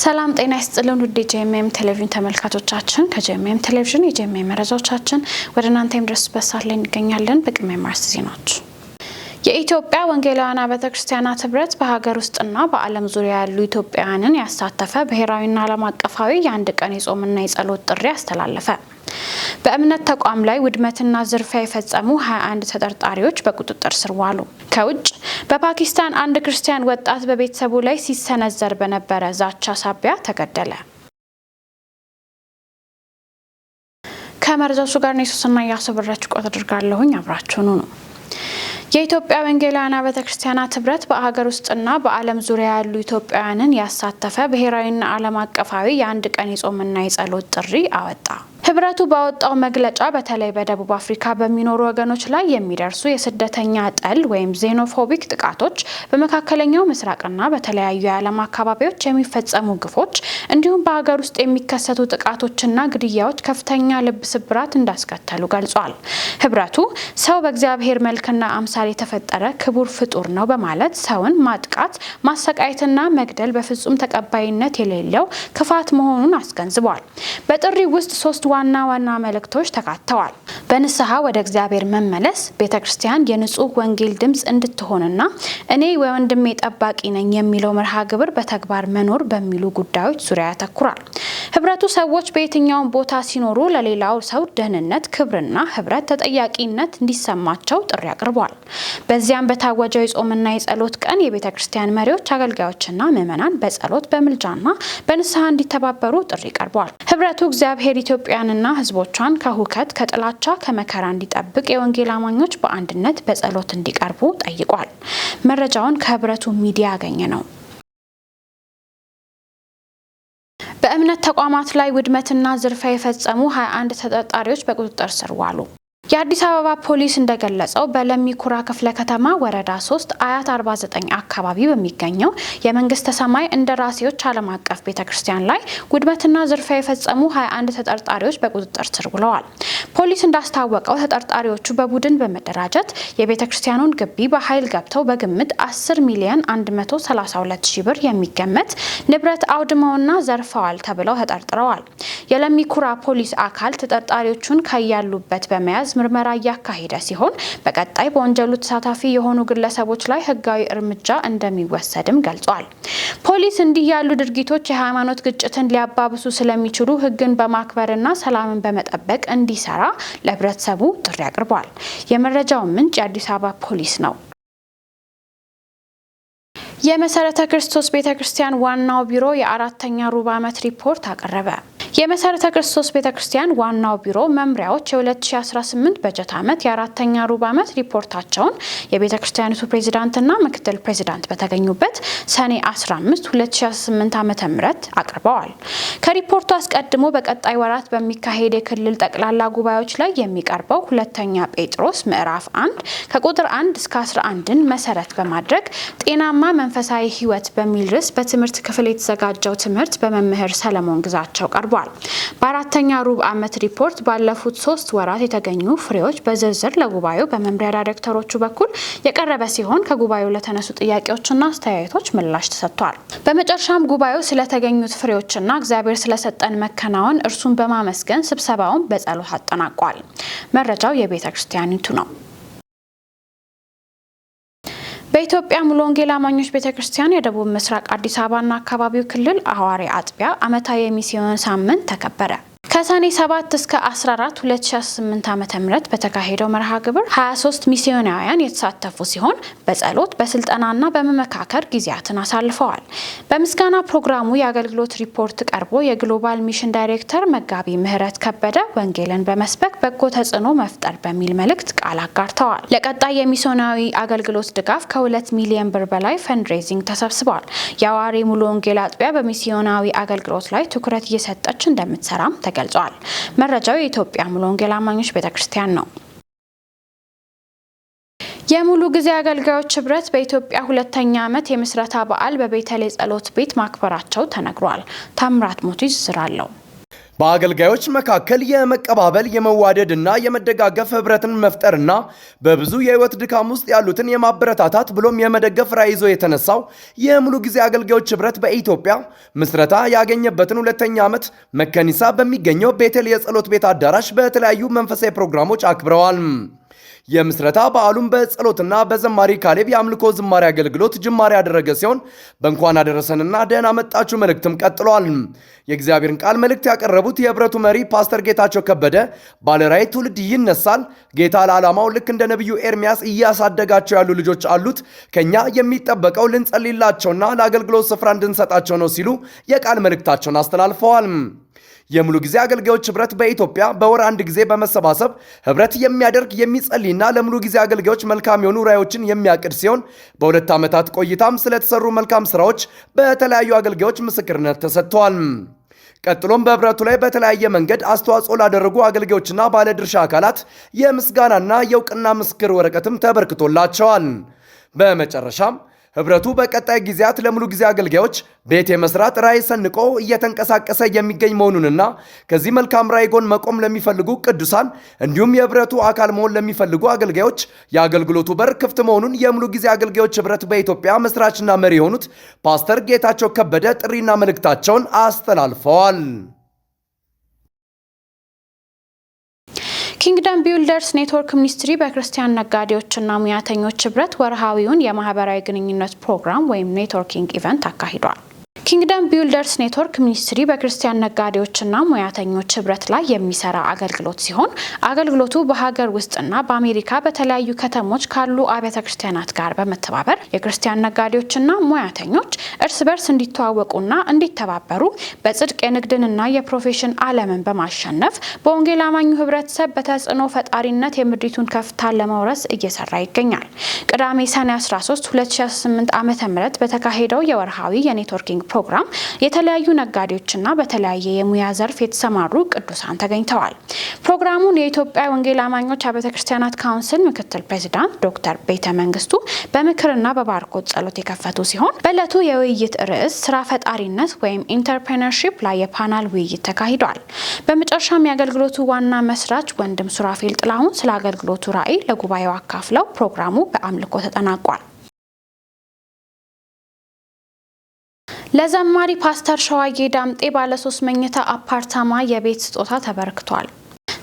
ሰላም ጤና ይስጥልን ውድ የጄኤምኤም ቴሌቪዥን ተመልካቾቻችን ከጄኤምኤም ቴሌቪዥን የጄኤምኤም መረጃዎቻችን ወደ እናንተ የሚደርሱበት ሰዓት ላይ እንገኛለን። በቅድሚያ ማርስ ዜናዎች የኢትዮጵያ ወንጌላውያን ቤተክርስቲያናት ህብረት በሀገር ውስጥና በዓለም ዙሪያ ያሉ ኢትዮጵያውያንን ያሳተፈ ብሔራዊና ዓለም አቀፋዊ የአንድ ቀን የጾምና የጸሎት ጥሪ አስተላለፈ። በእምነት ተቋም ላይ ውድመትና ዝርፊያ የፈጸሙ 21 ተጠርጣሪዎች በቁጥጥር ስር ዋሉ። ከውጭ በፓኪስታን አንድ ክርስቲያን ወጣት በቤተሰቡ ላይ ሲሰነዘር በነበረ ዛቻ ሳቢያ ተገደለ። ከመረጃዎቹ ጋር ነው ሱስና ያሰብራችሁ ቆጥ አድርጋለሁኝ። አብራችሁ ነው። የኢትዮጵያ ወንጌላውያን ቤተክርስቲያናት ህብረት በሀገር ውስጥና በዓለም ዙሪያ ያሉ ኢትዮጵያውያንን ያሳተፈ ብሔራዊና ዓለም አቀፋዊ የአንድ ቀን የጾምና የጸሎት ጥሪ አወጣ። ህብረቱ ባወጣው መግለጫ በተለይ በደቡብ አፍሪካ በሚኖሩ ወገኖች ላይ የሚደርሱ የስደተኛ ጠል ወይም ዜኖፎቢክ ጥቃቶች፣ በመካከለኛው ምስራቅና በተለያዩ የዓለም አካባቢዎች የሚፈጸሙ ግፎች እንዲሁም በሀገር ውስጥ የሚከሰቱ ጥቃቶችና ግድያዎች ከፍተኛ ልብ ስብራት እንዳስከተሉ ገልጿል። ህብረቱ ሰው በእግዚአብሔር መልክና አምሳል የተፈጠረ ክቡር ፍጡር ነው በማለት ሰውን ማጥቃት፣ ማሰቃየትና መግደል በፍጹም ተቀባይነት የሌለው ክፋት መሆኑን አስገንዝቧል። በጥሪ ውስጥ ሶስት ዋና መልእክቶች ተካተዋል። በንስሐ ወደ እግዚአብሔር መመለስ፣ ቤተክርስቲያን የንጹህ ወንጌል ድምጽ እንድትሆንና እኔ ወንድሜ ጠባቂ ነኝ የሚለው መርሃ ግብር በተግባር መኖር በሚሉ ጉዳዮች ዙሪያ ያተኩራል። ህብረቱ ሰዎች በየትኛውም ቦታ ሲኖሩ ለሌላው ሰው ደህንነት፣ ክብርና ህብረት ተጠያቂነት እንዲሰማቸው ጥሪ አቅርቧል። በዚያም በታወጀው የጾምና የጸሎት ቀን የቤተክርስቲያን መሪዎች፣ አገልጋዮችና ምዕመናን በጸሎት በምልጃና በንስሐ እንዲተባበሩ ጥሪ ቀርቧል። ህብረቱ እግዚአብሔር ኢትዮጵያንና ህዝቦቿን ከሁከት፣ ከጥላቻ፣ ከመከራ እንዲጠብቅ የወንጌል አማኞች በአንድነት በጸሎት እንዲቀርቡ ጠይቋል። መረጃውን ከህብረቱ ሚዲያ ያገኘ ነው። በእምነት ተቋማት ላይ ውድመትና ዝርፊያ የፈጸሙ 21 ተጠርጣሪዎች በቁጥጥር ስር ዋሉ። የአዲስ አበባ ፖሊስ እንደገለጸው በለሚ ኩራ ክፍለ ከተማ ወረዳ 3 አያት 49 አካባቢ በሚገኘው የመንግስተ ሰማይ እንደራሴዎች ዓለም አቀፍ ቤተክርስቲያን ላይ ውድመትና ዝርፊያ የፈጸሙ 21 ተጠርጣሪዎች በቁጥጥር ስር ውለዋል። ፖሊስ እንዳስታወቀው ተጠርጣሪዎቹ በቡድን በመደራጀት የቤተክርስቲያኑን ግቢ በኃይል ገብተው በግምት 10 ሚሊዮን 132 ሺህ ብር የሚገመት ንብረት አውድመውና ዘርፈዋል ተብለው ተጠርጥረዋል። የለሚ ኩራ ፖሊስ አካል ተጠርጣሪዎቹን ከያሉበት በመያዝ ምርመራ እያካሄደ ሲሆን በቀጣይ በወንጀሉ ተሳታፊ የሆኑ ግለሰቦች ላይ ህጋዊ እርምጃ እንደሚወሰድም ገልጿል። ፖሊስ እንዲህ ያሉ ድርጊቶች የሃይማኖት ግጭትን ሊያባብሱ ስለሚችሉ ህግን በማክበርና ሰላምን በመጠበቅ እንዲሰራ ለህብረተሰቡ ጥሪ አቅርቧል። የመረጃው ምንጭ የአዲስ አበባ ፖሊስ ነው። የመሰረተ ክርስቶስ ቤተክርስቲያን ዋናው ቢሮ የአራተኛ ሩብ ዓመት ሪፖርት አቀረበ። የመሰረተ ክርስቶስ ቤተክርስቲያን ዋናው ቢሮ መምሪያዎች የ2018 በጀት ዓመት የአራተኛ ሩብ ዓመት ሪፖርታቸውን የቤተክርስቲያኒቱ ፕሬዝዳንትና ምክትል ፕሬዝዳንት በተገኙበት ሰኔ 15 2018 ዓ.ም አቅርበዋል። ከሪፖርቱ አስቀድሞ በቀጣይ ወራት በሚካሄድ የክልል ጠቅላላ ጉባኤዎች ላይ የሚቀርበው ሁለተኛ ጴጥሮስ ምዕራፍ 1 ከቁጥር 1 እስከ 11ን መሰረት በማድረግ ጤናማ መንፈሳዊ ህይወት በሚል ርዕስ በትምህርት ክፍል የተዘጋጀው ትምህርት በመምህር ሰለሞን ግዛቸው ቀርቧል። በአራተኛ ሩብ ዓመት ሪፖርት ባለፉት 3 ወራት የተገኙ ፍሬዎች በዝርዝር ለጉባኤው በመምሪያ ዳይሬክተሮቹ በኩል የቀረበ ሲሆን ከጉባኤው ለተነሱ ጥያቄዎችና አስተያየቶች ምላሽ ተሰጥቷል። በመጨረሻም ጉባኤው ስለተገኙት ፍሬዎችና እግዚአብሔር ስለሰጠን መከናወን እርሱን በማመስገን ስብሰባውን በጸሎት አጠናቋል። መረጃው የቤተክርስቲያኒቱ ነው። በኢትዮጵያ ሙሉ ወንጌል አማኞች ቤተክርስቲያን የደቡብ ምስራቅ አዲስ አበባና አካባቢው ክልል ሐዋርያ አጥቢያ ዓመታዊ የሚስዮን ሳምንት ተከበረ። ከሰኔ 7 እስከ 14 2018 ዓ.ም በተካሄደው መርሃ ግብር 23 ሚስዮናውያን የተሳተፉ ሲሆን በጸሎት በስልጠናና በመመካከር ጊዜያትን አሳልፈዋል። በምስጋና ፕሮግራሙ የአገልግሎት ሪፖርት ቀርቦ የግሎባል ሚሽን ዳይሬክተር መጋቢ ምህረት ከበደ ወንጌልን በመስበክ በጎ ተጽዕኖ መፍጠር በሚል መልእክት ቃል አጋርተዋል። ለቀጣይ የሚስዮናዊ አገልግሎት ድጋፍ ከ2 ሚሊዮን ብር በላይ ፈንድሬዚንግ ተሰብስቧል። የሐዋርያ ሙሉ ወንጌል አጥቢያ በሚስዮናዊ አገልግሎት ላይ ትኩረት እየሰጠች እንደምትሰራም ተገልጿል። መረጃው የኢትዮጵያ ሙሉ ወንጌል አማኞች ቤተክርስቲያን ነው። የሙሉ ጊዜ አገልጋዮች ህብረት በኢትዮጵያ ሁለተኛ ዓመት የምስረታ በዓል በቤተል ጸሎት ቤት ማክበራቸው ተነግሯል። ታምራት ሞቱ ይዝራለው። በአገልጋዮች መካከል የመቀባበል የመዋደድና የመደጋገፍ ህብረትን መፍጠርና በብዙ የህይወት ድካም ውስጥ ያሉትን የማበረታታት ብሎም የመደገፍ ራዕይ ይዞ የተነሳው የሙሉ ጊዜ አገልጋዮች ህብረት በኢትዮጵያ ምስረታ ያገኘበትን ሁለተኛ ዓመት መከኒሳ በሚገኘው ቤቴል የጸሎት ቤት አዳራሽ በተለያዩ መንፈሳዊ ፕሮግራሞች አክብረዋል። የምስረታ በዓሉም በጸሎትና በዘማሪ ካሌብ የአምልኮ ዝማሬ አገልግሎት ጅማሬ ያደረገ ሲሆን በእንኳን አደረሰንና ደህና መጣችሁ መልእክትም ቀጥሏል። የእግዚአብሔርን ቃል መልእክት ያቀረቡት የህብረቱ መሪ ፓስተር ጌታቸው ከበደ ባለራዕይ ትውልድ ይነሳል፣ ጌታ ለዓላማው ልክ እንደ ነቢዩ ኤርሚያስ እያሳደጋቸው ያሉ ልጆች አሉት፣ ከኛ የሚጠበቀው ልንጸልይላቸውና ለአገልግሎት ስፍራ እንድንሰጣቸው ነው ሲሉ የቃል መልእክታቸውን አስተላልፈዋል። የሙሉ ጊዜ አገልጋዮች ህብረት በኢትዮጵያ በወር አንድ ጊዜ በመሰባሰብ ህብረት የሚያደርግ የሚጸልይና ለሙሉ ጊዜ አገልጋዮች መልካም የሆኑ ራዕዮችን የሚያቅድ ሲሆን በሁለት ዓመታት ቆይታም ስለተሰሩ መልካም ስራዎች በተለያዩ አገልጋዮች ምስክርነት ተሰጥተዋል። ቀጥሎም በህብረቱ ላይ በተለያየ መንገድ አስተዋጽኦ ላደረጉ አገልጋዮችና ባለድርሻ አካላት የምስጋናና የእውቅና ምስክር ወረቀትም ተበርክቶላቸዋል። በመጨረሻም ህብረቱ በቀጣይ ጊዜያት ለሙሉ ጊዜ አገልጋዮች ቤት የመስራት ራዕይ ሰንቆ እየተንቀሳቀሰ የሚገኝ መሆኑንና ከዚህ መልካም ራዕይ ጎን መቆም ለሚፈልጉ ቅዱሳን እንዲሁም የህብረቱ አካል መሆን ለሚፈልጉ አገልጋዮች የአገልግሎቱ በር ክፍት መሆኑን የሙሉ ጊዜ አገልጋዮች ህብረት በኢትዮጵያ መስራችና መሪ የሆኑት ፓስተር ጌታቸው ከበደ ጥሪና መልእክታቸውን አስተላልፈዋል። ኪንግደም ቢልደርስ ኔትወርክ ሚኒስትሪ በክርስቲያን ነጋዴዎችና ሙያተኞች ህብረት ወርሃዊውን የማህበራዊ ግንኙነት ፕሮግራም ወይም ኔትወርኪንግ ኢቨንት አካሂዷል። ኪንግደም ቢልደርስ ኔትወርክ ሚኒስትሪ በክርስቲያን ነጋዴዎችና ሙያተኞች ህብረት ላይ የሚሰራ አገልግሎት ሲሆን አገልግሎቱ በሀገር ውስጥና በአሜሪካ በተለያዩ ከተሞች ካሉ አብያተ ክርስቲያናት ጋር በመተባበር የክርስቲያን ነጋዴዎችና ሙያተኞች እርስ በርስ እንዲተዋወቁና እንዲተባበሩ በጽድቅ የንግድንና የፕሮፌሽን ዓለምን በማሸነፍ በወንጌል አማኙ ህብረተሰብ በተጽዕኖ ፈጣሪነት የምድሪቱን ከፍታ ለመውረስ እየሰራ ይገኛል። ቅዳሜ ሰኔ 13 2018 ዓ.ም በተካሄደው የወርሃዊ የኔትወርኪንግ ፕሮግራም የተለያዩ ነጋዴዎችና በተለያየ የሙያ ዘርፍ የተሰማሩ ቅዱሳን ተገኝተዋል። ፕሮግራሙን የኢትዮጵያ ወንጌል አማኞች አብያተ ክርስቲያናት ካውንስል ምክትል ፕሬዝዳንት ዶክተር ቤተ መንግስቱ በምክርና በባርኮት ጸሎት የከፈቱ ሲሆን በዕለቱ የውይይት ርዕስ ስራ ፈጣሪነት ወይም ኢንተርፕረነርሺፕ ላይ የፓናል ውይይት ተካሂዷል። በመጨረሻም የአገልግሎቱ ዋና መስራች ወንድም ሱራፌል ጥላሁን ስለ አገልግሎቱ ራዕይ ለጉባኤው አካፍለው ፕሮግራሙ በአምልኮ ተጠናቋል። ለዘማሪ ፓስተር ሸዋዬ ዳምጤ ባለ 3 መኝታ አፓርታማ የቤት ስጦታ ተበርክቷል።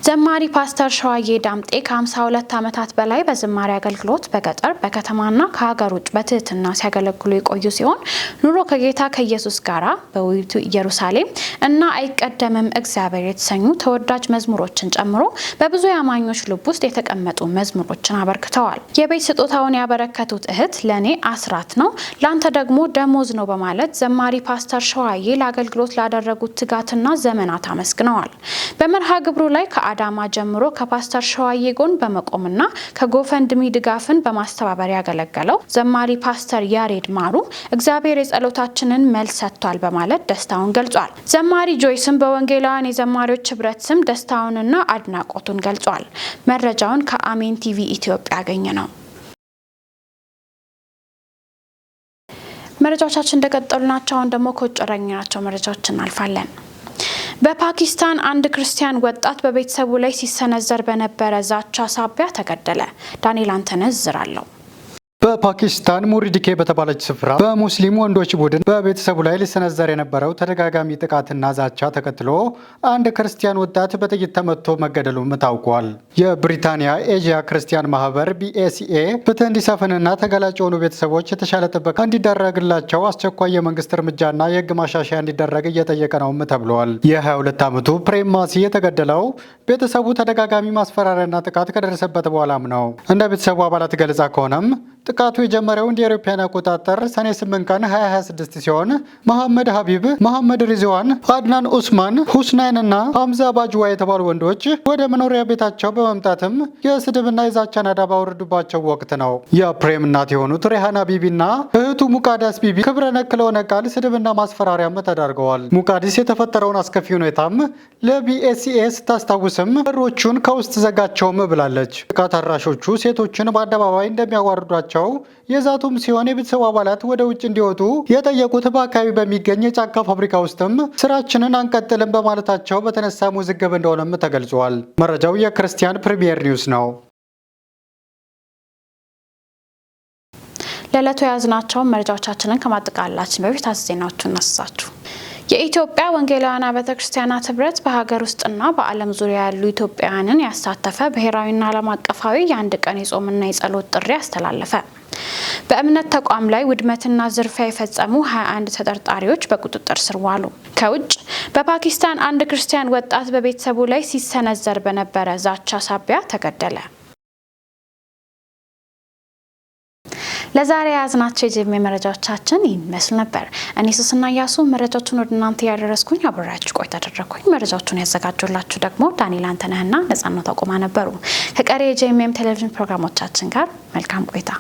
ዘማሪ ፓስተር ሸዋዬ ዳምጤ ከ52 ዓመታት በላይ በዝማሬ አገልግሎት በገጠር በከተማና ከሀገር ውጭ በትህትና ሲያገለግሉ የቆዩ ሲሆን ኑሮ ከጌታ ከኢየሱስ ጋራ በውይይቱ ኢየሩሳሌም እና አይቀደምም እግዚአብሔር የተሰኙ ተወዳጅ መዝሙሮችን ጨምሮ በብዙ የአማኞች ልብ ውስጥ የተቀመጡ መዝሙሮችን አበርክተዋል። የቤት ስጦታውን ያበረከቱት እህት ለኔ አስራት ነው ላንተ ደግሞ ደሞዝ ነው በማለት ዘማሪ ፓስተር ሸዋዬ ለአገልግሎት ላደረጉት ትጋትና ዘመናት አመስግነዋል። በመርሃ ግብሩ ላይ አዳማ ጀምሮ ከፓስተር ሸዋዬ ጎን በመቆምና ከጎፈንድሚ ድጋፍን በማስተባበር ያገለገለው ዘማሪ ፓስተር ያሬድ ማሩ እግዚአብሔር የጸሎታችንን መልስ ሰጥቷል በማለት ደስታውን ገልጿል። ዘማሪ ጆይስም በወንጌላውያን የዘማሪዎች ህብረት ስም ደስታውንና አድናቆቱን ገልጿል። መረጃውን ከአሜን ቲቪ ኢትዮጵያ ያገኘ ነው። መረጃዎቻችን እንደቀጠሉ ናቸው። አሁን ደግሞ ከውጭ ወዳገኘናቸው መረጃዎች እናልፋለን። በፓኪስታን አንድ ክርስቲያን ወጣት በቤተሰቡ ላይ ሲሰነዘር በነበረ ዛቻ ሳቢያ ተገደለ። ዳንኤል አንተነህ ዝርዝር አለው። በፓኪስታን ሙሪድኬ በተባለች ስፍራ በሙስሊም ወንዶች ቡድን በቤተሰቡ ላይ ሊሰነዘር የነበረው ተደጋጋሚ ጥቃትና ዛቻ ተከትሎ አንድ ክርስቲያን ወጣት በጥይት ተመቶ መገደሉም ታውቋል። የብሪታንያ ኤዥያ ክርስቲያን ማህበር BACA ፍትህ እንዲሰፍንና ተጋላጭ የሆኑ ቤተሰቦች የተሻለ ጥበቃ እንዲደረግላቸው አስቸኳይ የመንግስት እርምጃና የህግ ማሻሻያ እንዲደረግ እየጠየቀ ነውም ተብሏል። የ22 ዓመቱ ፕሬማሲ የተገደለው ቤተሰቡ ተደጋጋሚ ማስፈራሪያና ጥቃት ከደረሰበት በኋላም ነው። እንደ ቤተሰቡ አባላት ገለጻ ከሆነም ጥቃቱ የጀመረው እንደ አውሮፓውያን አቆጣጠር ሰኔ 8 ቀን 2026 ሲሆን መሐመድ ሀቢብ፣ መሐመድ ሪዝዋን፣ አድናን ኡስማን፣ ሁስናይን እና ሐምዛ ባጅዋ የተባሉ ወንዶች ወደ መኖሪያ ቤታቸው በመምጣትም የስድብና የዛቻ ናዳ ባወረዱባቸው ወቅት ነው። የፕሬም እናት የሆኑት ሬሃና ቢቢና እህቱ ሙቃዳስ ቢቢ ክብረ ነክ ለሆነ ቃል ስድብና ማስፈራሪያም ተዳርገዋል። ሙቃዲስ የተፈጠረውን አስከፊ ሁኔታም ለBACA ስታስታውስም በሮቹን ከውስጥ ዘጋቸውም ብላለች። ጥቃት አድራሾቹ ሴቶችን በአደባባይ እንደሚያዋርዷቸው እንዲያስወጧቸው የዛቱም ሲሆን የቤተሰቡ አባላት ወደ ውጭ እንዲወጡ የጠየቁት በአካባቢ በሚገኝ የጫካ ፋብሪካ ውስጥም ስራችንን አንቀጥልም በማለታቸው በተነሳ ውዝግብ እንደሆነም ተገልጿል። መረጃው የክርስቲያን ፕሪሚየር ኒውስ ነው። ለዕለቱ የያዝናቸውን መረጃዎቻችንን ከማጠቃለላችን በፊት ዜናዎቹን እናስሳችሁ። የኢትዮጵያ ወንጌላውያን አብያተ ክርስቲያናት ህብረት በሀገር ውስጥና በዓለም ዙሪያ ያሉ ኢትዮጵያውያንን ያሳተፈ ብሔራዊና ዓለም አቀፋዊ የአንድ ቀን የጾምና የጸሎት ጥሪ አስተላለፈ። በእምነት ተቋም ላይ ውድመትና ዝርፊያ የፈጸሙ 21 ተጠርጣሪዎች በቁጥጥር ስር ዋሉ። ከውጭ በፓኪስታን አንድ ክርስቲያን ወጣት በቤተሰቡ ላይ ሲሰነዘር በነበረ ዛቻ ሳቢያ ተገደለ። ለዛሬ ያዝናቸው የጄኤምኤ መረጃዎቻችን ይመስል ነበር። እኔ ሱስና ያሱ መረጃዎቹን ወደ እናንተ ያደረስኩኝ አብራችሁ ቆይታ አደረኩኝ። መረጃዎቹን ያዘጋጁላችሁ ደግሞ ዳንኤል አንተነህና ነጻነት አቆማ ነበሩ። ከቀሪ የጄኤምኤ ቴሌቪዥን ፕሮግራሞቻችን ጋር መልካም ቆይታ